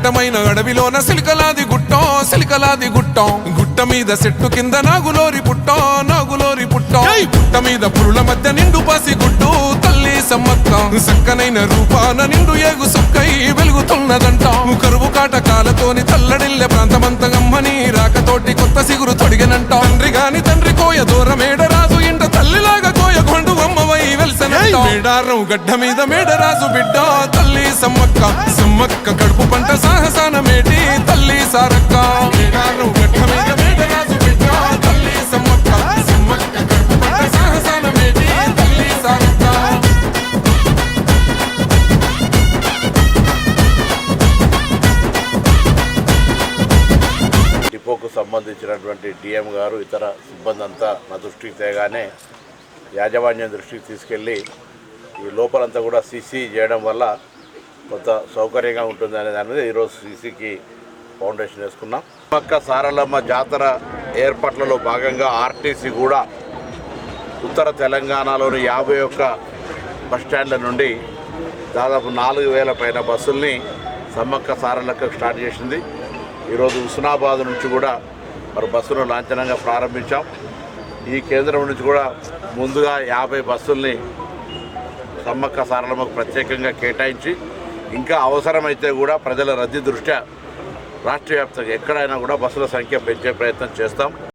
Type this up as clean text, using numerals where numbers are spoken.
దట్టమైన అడవిలోన సిలికలాది గుట్టం గుట్ట మీద చెట్టు కింద నాగులోరి పుట్టం పుట్ట మీద పురుల మధ్య నిండు పసి గుట్టు తల్లి సమ్మక్క సక్కనైన రూపాన నిండు ఏగు సొక్కై వెలుగుతున్నదంట కరువు కాటకాలతోని తల్లడిల్లె ప్రాంతమంత గమ్మని రాకతోటి కొత్త సిగురు తొడిగనంట తండ్రి కోయ దూరమేడరాజు ఇంట తల్లిలాగా కోయ కొండు అమ్మవై వెలిసనంట మేడారం గడ్డ మీద మేడరాజు బిడ్డ తల్లి సమ్మక్క కడుపు పంట సాహసాన మేటి తల్లి సారక్క మేడారం గడ్డ మీద మేడరాజు బిడ్డ తల్లి సమ్మక్క కడుపు పంట సాహసాన మేటి తల్లి సారక్క. డిపోకు సంబంధించినటువంటి డిఎం గారు ఇతర సిబ్బంది అంతా నా దృష్టికి తేగానే యాజమాన్యం దృష్టికి తీసుకెళ్ళి ఈ లోపలంతా కూడా సీసీ చేయడం వల్ల కొంత సౌకర్యంగా ఉంటుంది అనే దాని మీద ఈరోజు సీసీకి ఫౌండేషన్ వేసుకున్నాం. పక్క సారలమ్మ జాతర ఏర్పాట్లలో భాగంగా ఆర్టీసీ కూడా ఉత్తర తెలంగాణలోని 51 బస్టాండ్ల నుండి దాదాపు 4000 పైన బస్సుల్ని సమ్మక్క సారలక్క స్టార్ట్ చేసింది. ఈరోజు హుస్నాబాద్ నుంచి కూడా మరి బస్సును లాంఛనంగా ప్రారంభించాం. ఈ కేంద్రం నుంచి కూడా ముందుగా 50 బస్సుల్ని సమ్మక్క సారలమ్మకు ప్రత్యేకంగా కేటాయించి ఇంకా అవసరమైతే కూడా ప్రజల రద్దీ దృష్ట్యా రాష్ట్ర వ్యాప్తంగా ఎక్కడైనా కూడా బస్సుల సంఖ్య పెంచే ప్రయత్నం చేస్తాం.